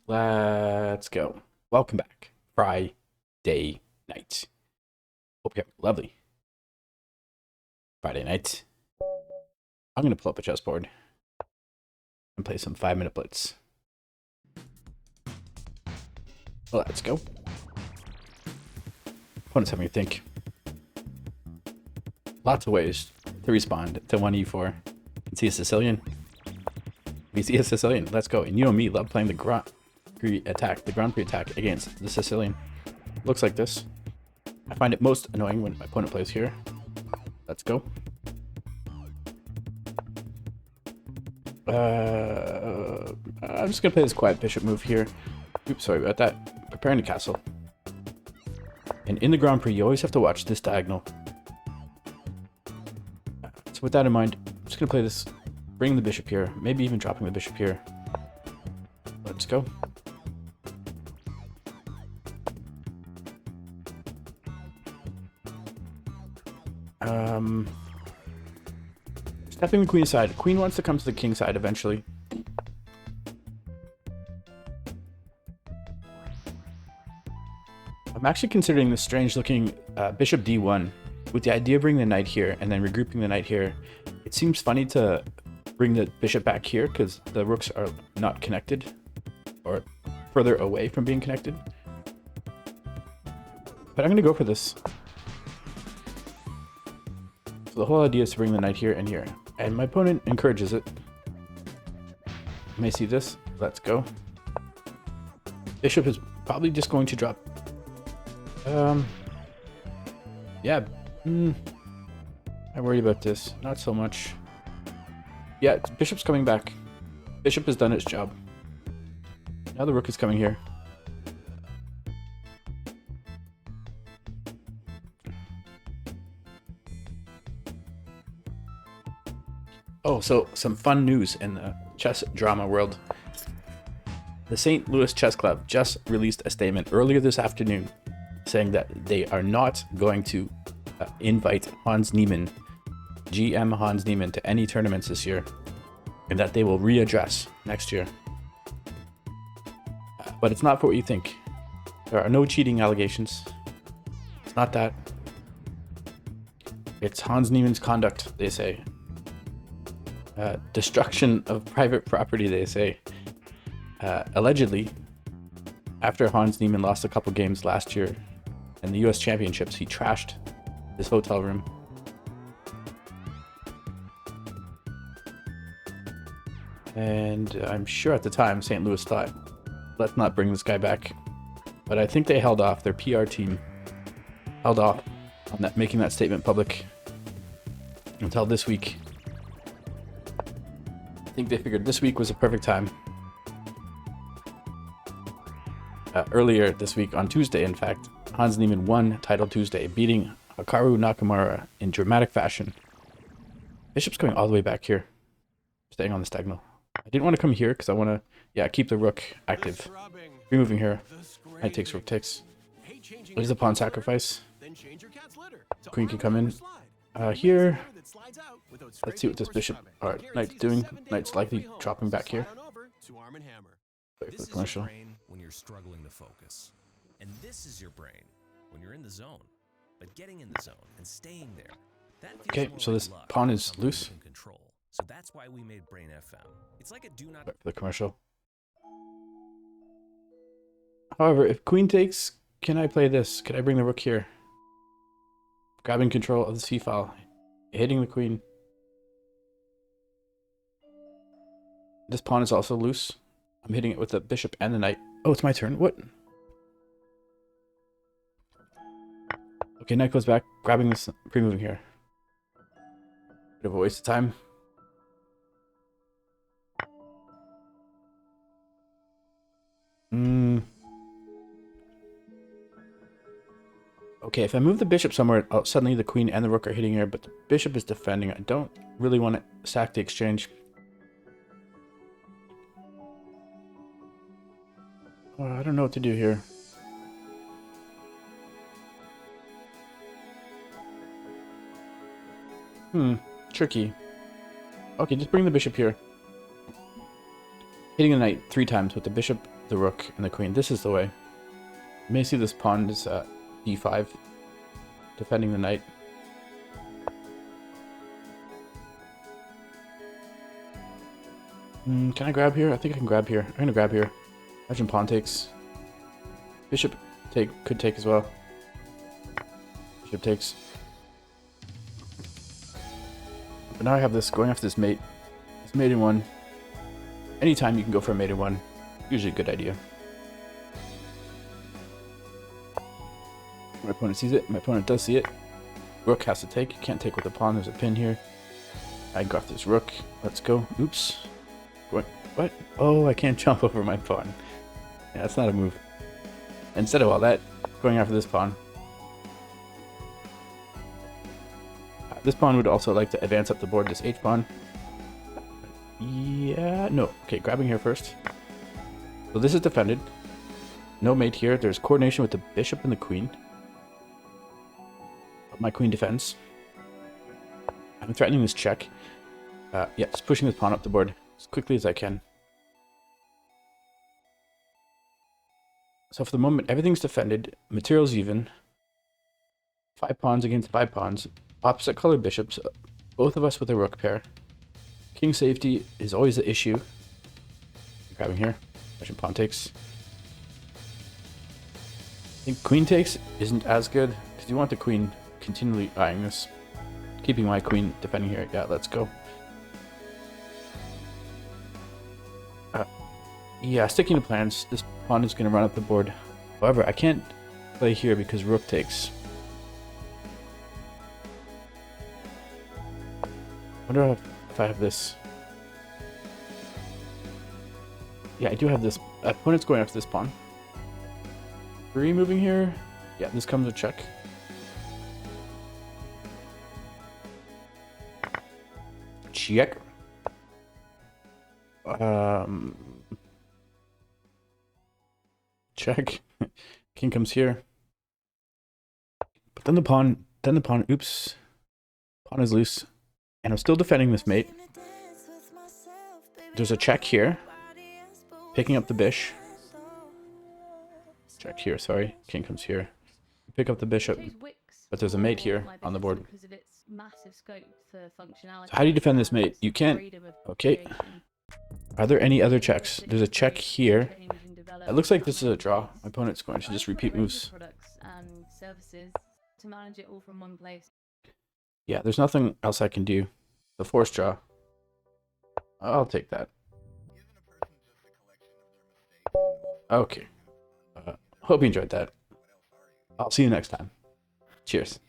Let's go. Welcome back. Friday night. Hope you have a lovely Friday night. I'm going to pull up a chessboard and play some 5-minute blitz. Let's go. Opponent's having to think. Lots of ways to respond to 1e4. See a Sicilian? We see a Sicilian. Let's go. And you know me, love playing the Grand Prix attack against the Sicilian. Looks like this. I find it most annoying when my opponent plays here. Let's go. I'm just gonna play this quiet bishop move here. Oops, sorry about that. Preparing the castle. And in the Grand Prix, you always have to watch this diagonal. So with that in mind, I'm just gonna play this, bring the bishop here, maybe even dropping the bishop here. Let's go. Stepping the queen aside. Queen wants to come to the king side eventually. I'm actually considering this strange looking bishop d1 with the idea of bringing the knight here and then regrouping the knight here. It seems funny to bring the bishop back here because the rooks are not connected or further away from being connected. But I'm going to go for this. So the whole idea is to bring the knight here and here. And my opponent encourages it. You may see this. Let's go. Bishop is probably just going to drop. Yeah. I'm worried about this. Not so much. Yeah, bishop's coming back. Bishop has done its job. Now the rook is coming here. Oh, so some fun news in the chess drama world. The St. Louis Chess Club just released a statement earlier this afternoon saying that they are not going to invite Hans Niemann, GM Hans Niemann, to any tournaments this year, and that they will readdress next year. But it's not for what you think. There are no cheating allegations. It's not that. It's Hans Niemann's conduct, they say. Destruction of private property, they say. Allegedly, after Hans Niemann lost a couple games last year in the US Championships, he trashed his hotel room. And I'm sure at the time St. Louis thought, let's not bring this guy back. But I think they held off, their PR team held off on that, making that statement public until this week. I think they figured this week was a perfect time. Earlier this week, on Tuesday, in fact, Hans Niemann won Title Tuesday, beating Hikaru Nakamura in dramatic fashion. Bishop's going all the way back here, staying on this diagonal. I didn't want to come here because I want to, keep the rook active. Removing here. Knight takes, rook takes. There's a pawn sacrifice. Queen can come in. Here. Let's see what this bishop or knight's doing. Knight's likely dropping back here. Wait for the commercial. When you're struggling to focus, and this is your brain when you're in the zone, but getting in the zone and staying there, that feels okay, more so like this luck pawn than is something loose. you can control. So that's why we made Brain FM. It's like a do not. Wait for the commercial. However, if queen takes, can I play this? Can I bring the rook here? Grabbing control of the c file, hitting the queen. This pawn is also loose. I'm hitting it with the bishop and the knight. Oh, it's my turn. What? Okay, knight goes back, grabbing this, pre-moving here. Bit of a waste of time. Okay, if I move the bishop somewhere, suddenly the queen and the rook are hitting here, but the bishop is defending. I don't really want to sack the exchange. I don't know what to do here. Tricky. Okay, just bring the bishop here. Hitting the knight 3 times with the bishop the rook and the queen. This is the way. You may see this pawn is d5, defending the knight. Can I grab here? I think I can grab here. I'm gonna grab here. Imagine pawn takes. Bishop could take as well. Bishop takes. But now I have this going after this mate. This mate in one. Anytime you can go for a mate in one, usually a good idea. My opponent sees it. My opponent does see it. Rook has to take. You can't take with the pawn. There's a pin here. I got this rook. Let's go. Oops. What? Oh, I can't jump over my pawn. Yeah, that's not a move. Instead of all that, going after this pawn. This pawn would also like to advance up the board, this h pawn. Yeah, no. Okay, grabbing here first. So this is defended. No mate here. There's coordination with the bishop and the queen. My queen defends. I'm threatening this check. Yeah, just pushing this pawn up the board as quickly as I can. So for the moment, everything's defended. Material's even. 5 pawns against 5 pawns. Opposite colored bishops. Both of us with a rook pair. King safety is always the issue. Grabbing here. Imagine pawn takes. I think queen takes isn't as good because you want the queen continually eyeing this. Keeping my queen defending here. Yeah, let's go. Yeah, sticking to plans. This pawn is going to run up the board. However, I can't play here because rook takes. I wonder if I have this. Yeah, I do have this. Opponent's going after this pawn. Prix moving here. Yeah, this comes a check. Check. Check. King comes here. But then the pawn, oops. Pawn is loose. And I'm still defending this mate. There's a check here. Picking up the bish. Check here, sorry. King comes here. Pick up the bishop. But there's a mate here on the board. So how do you defend this mate? You can't... Okay. Are there any other checks? There's a check here. It looks like this is a draw. My opponent's going to just repeat moves. Yeah, there's nothing else I can do. The forced draw. I'll take that. Okay. Hope you enjoyed that. I'll see you next time. Cheers.